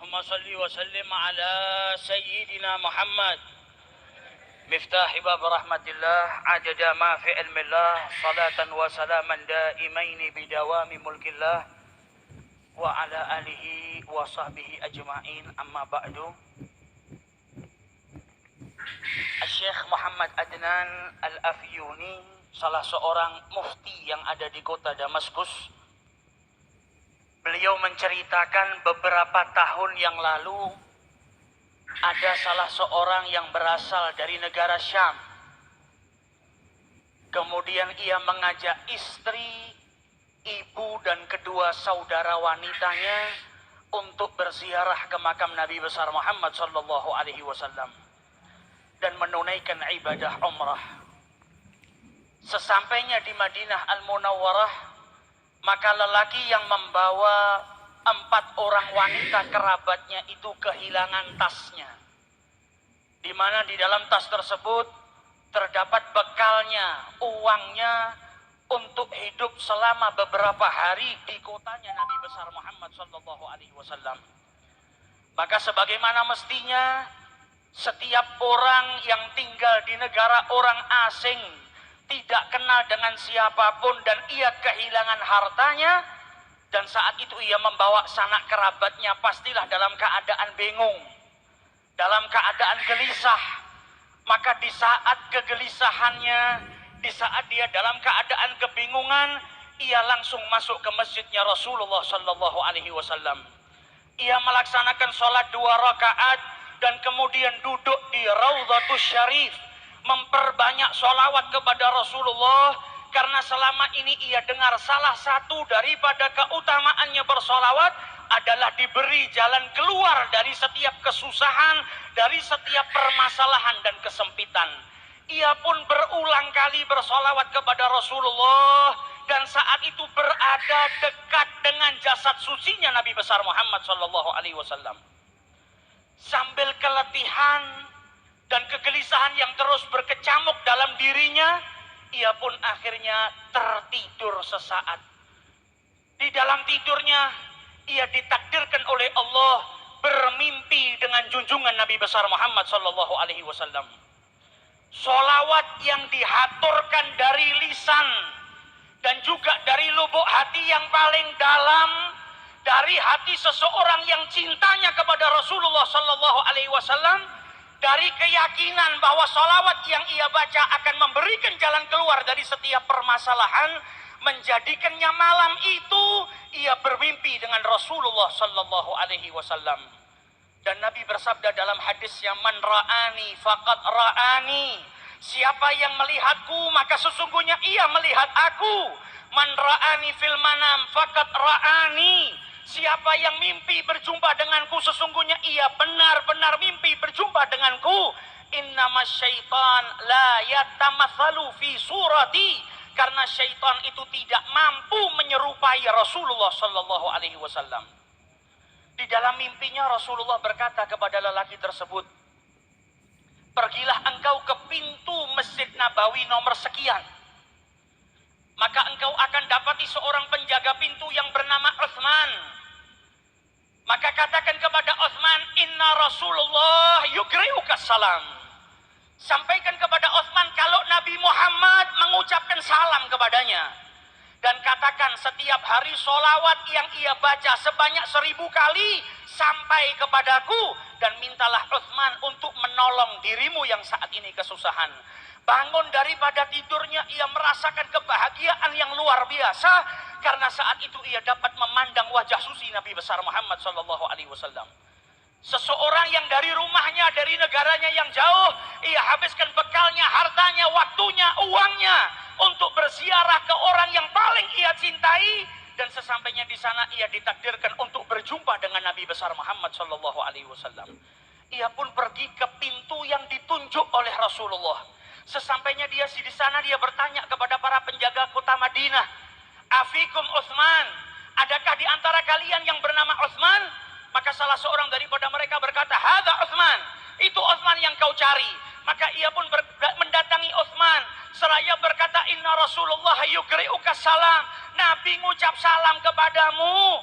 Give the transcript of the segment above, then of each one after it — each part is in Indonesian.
اللهم صل وسلم على سيدنا محمد مفتاح باب رحمة الله عدد ما في علم الله صلاة وسلاما دائمين بدوام ملك الله وعلى آله وصحبه أجمعين أما بعد. Syekh Muhammad Adnan Al-Afyuni, salah seorang mufti yang ada di kota Damaskus, beliau menceritakan beberapa tahun yang lalu ada salah seorang yang berasal dari negara Syam. Kemudian ia mengajak istri, ibu dan kedua saudara wanitanya untuk berziarah ke makam Nabi besar Muhammad sallallahu alaihi wasallam dan menunaikan ibadah umrah. Sesampainya di Madinah Al-Munawwarah, maka lelaki yang membawa 4 orang wanita kerabatnya itu kehilangan tasnya, di mana di dalam tas tersebut terdapat bekalnya, uangnya untuk hidup selama beberapa hari di kotanya Nabi besar Muhammad sallallahu alaihi wasallam. Maka sebagaimana mestinya setiap orang yang tinggal di negara orang asing, tidak kenal dengan siapapun, dan ia kehilangan hartanya, dan saat itu ia membawa sanak kerabatnya, pastilah dalam keadaan bingung, dalam keadaan gelisah. Maka di saat kegelisahannya, di saat dia dalam keadaan kebingungan, ia langsung masuk ke masjidnya Rasulullah sallallahu alaihi wasallam. Ia melaksanakan sholat 2 rakaat dan kemudian duduk di Raudhatus Syarif, memperbanyak sholawat kepada Rasulullah, karena selama ini ia dengar salah satu daripada keutamaannya bersolawat adalah diberi jalan keluar dari setiap kesusahan, dari setiap permasalahan dan kesempitan. Ia pun berulang kali bersolawat kepada Rasulullah, dan saat itu berada dekat dengan jasad sucinya Nabi besar Muhammad sallallahu alaihi wasallam. Sambil keletihan dan kegelisahan yang terus berkecamuk dalam dirinya, ia pun akhirnya tertidur sesaat. Di dalam tidurnya, ia ditakdirkan oleh Allah bermimpi dengan junjungan Nabi besar Muhammad sallallahu alaihi wasallam. Sholawat yang dihaturkan dari lisan dan juga dari lubuk hati yang paling dalam, dari hati seseorang yang cintanya kepada Rasulullah sallallahu alaihi wasallam, dari keyakinan bahwa sholawat yang ia baca akan memberikan jalan keluar dari setiap permasalahan, menjadikannya malam itu ia bermimpi dengan Rasulullah sallallahu alaihi wasallam. Dan Nabi bersabda dalam hadisnya, man ra'ani faqad ra'ani, siapa yang melihatku maka sesungguhnya ia melihat aku. Man ra'ani fil manam faqad ra'ani, siapa yang mimpi berjumpa denganku sesungguhnya ia benar-benar mimpi berjumpa denganku. Innamas syaitan la yatamatsalu fi surati, karena syaitan itu tidak mampu menyerupai Rasulullah sallallahu alaihi wasallam. Di dalam mimpinya Rasulullah berkata kepada lelaki tersebut, pergilah engkau ke pintu Masjid Nabawi nomor sekian, maka engkau akan dapati seorang penjaga pintu yang bernama Utsman. Maka katakan kepada Utsman, inna Rasulullah yukri'uka salam. Sampaikan kepada Utsman kalau Nabi Muhammad mengucapkan salam kepadanya. Dan katakan setiap hari sholawat yang ia baca sebanyak 1000 kali sampai kepadaku, dan mintalah Utsman untuk menolong dirimu yang saat ini kesusahan. Bangun daripada tidurnya, ia merasakan kebahagiaan yang luar biasa, karena saat itu ia dapat memandang wajah suci Nabi besar Muhammad sallallahu alaihi wasallam. Seseorang yang dari rumahnya, dari negaranya yang jauh, ia habiskan bekalnya, hartanya, waktunya, uangnya untuk berziarah ke orang yang paling ia cintai, dan sesampainya di sana ia ditakdirkan untuk berjumpa dengan Nabi besar Muhammad sallallahu alaihi wasallam. Ia pun pergi ke pintu yang ditunjuk oleh Rasulullah. Sesampainya dia di sana, dia bertanya kepada para penjaga kota Madinah, afikum Utsman, adakah di antara kalian yang bernama Utsman? Maka salah seorang daripada mereka berkata, hadza Utsman, itu Utsman yang kau cari. Maka ia pun mendatangi Utsman seraya berkata, inna Rasulullah yukri'uka salam, Nabi ngucap salam kepadamu.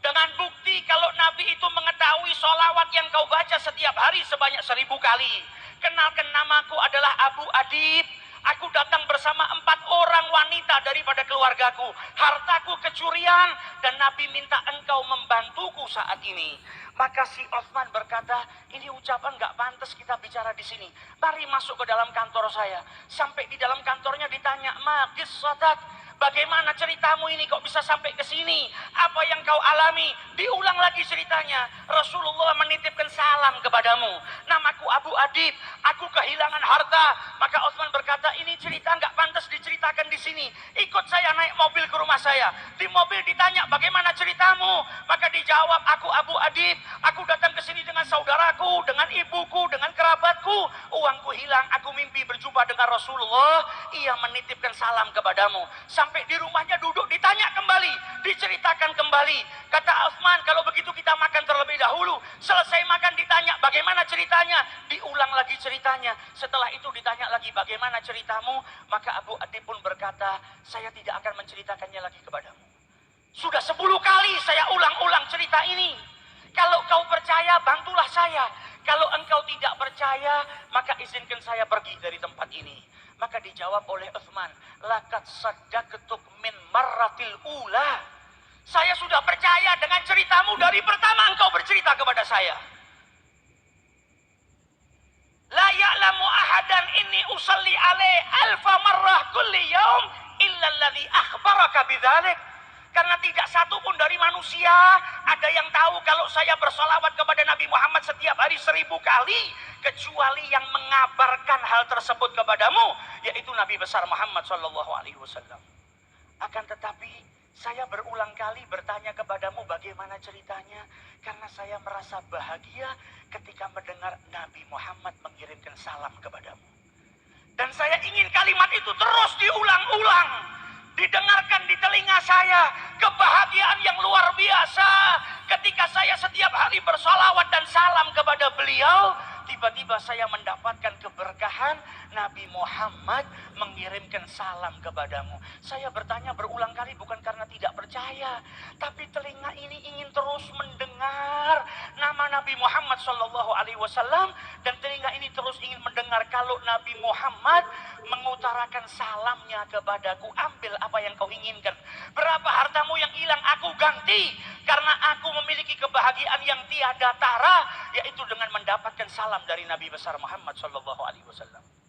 Dengan bukti kalau Nabi itu mengatakan ketahui solawat yang kau baca setiap hari sebanyak 1000 kali. Kenalkan, namaku adalah Abu Adib. Aku datang bersama 4 orang wanita daripada keluargaku. Hartaku kecurian dan Nabi minta engkau membantuku saat ini. Maka si Utsman berkata, ini ucapan gak pantas kita bicara di sini. Mari masuk ke dalam kantor saya. Sampai di dalam kantornya ditanya, ma qissatak, bagaimana ceritamu ini kok bisa sampai ke sini? Apa yang kau alami? Diulang lagi ceritanya. Rasulullah menitipkan salam kepadamu. Namaku Abu Adib, aku kehilangan harta. Maka Utsman berkata, ini cerita nggak pantas diceritakan di sini. Ikut saya naik mobil ke rumah saya. Di mobil ditanya, bagaimana ceritamu? Maka dijawab, aku Abu Adib, aku datang ke sini dengan saudaraku, dengan ibuku, dengan kerabatku. Uangku hilang, aku mimpi berjumpa dengan Rasulullah. Ia menitipkan salam kepadamu. Sampai di rumahnya duduk, ditanya kembali, diceritakan kembali. Kata Utsman, kalau begitu kita makan terlebih dahulu. Selesai makan ditanya, bagaimana ceritanya? Diulang lagi ceritanya. Setelah itu ditanya lagi, bagaimana ceritamu? Maka Abu Adib pun berkata, saya tidak akan menceritakannya lagi kepadamu. Sudah 10 kali saya ulang-ulang cerita ini. Kalau kau percaya, bantulah saya. Kalau engkau tidak percaya, maka izinkan saya pergi dari tempat ini. Maka dijawab oleh Utsman, laqad saddaqtuk min marratil ula. Saya sudah percaya dengan ceritamu dari pertama engkau bercerita kepada saya. La ya'lamu ahadan inni usalli alaih alfa marrah kulli yaum illa alladhi akhbaraka bidzalik. Karena tidak satu pun dari manusia ada yang tahu kalau saya bersolawat kepada Nabi Muhammad setiap hari 1000 kali, kecuali yang mengabarkan hal tersebut kepadamu, yaitu Nabi besar Muhammad SAW. Akan tetapi saya berulang kali bertanya kepadamu bagaimana ceritanya, karena saya merasa bahagia ketika mendengar Nabi Muhammad mengirimkan salam kepadamu. Dan saya ingin kalimat itu terus diulang-ulang, didengarkan di telinga saya. Kebahagiaan yang luar biasa ketika saya setiap hari bersolawat dan salam kepada beliau. Tiba-tiba saya mendapatkan keberkahan, Nabi Muhammad mengirimkan salam kepadamu. Saya bertanya berulang kali bukan karena tidak percaya, tapi telinga ini ingin terus mendengar nama Nabi Muhammad SAW, dan telinga ini terus ingin mendengar kalau Nabi Muhammad mengutarakan salamnya kepadaku. Ambil apa yang kau inginkan. Berapa hartamu yang hilang aku ganti, karena aku memiliki kebahagiaan yang tiada tara, yaitu dengan mendapatkan salam dari Nabi besar Muhammad SAW.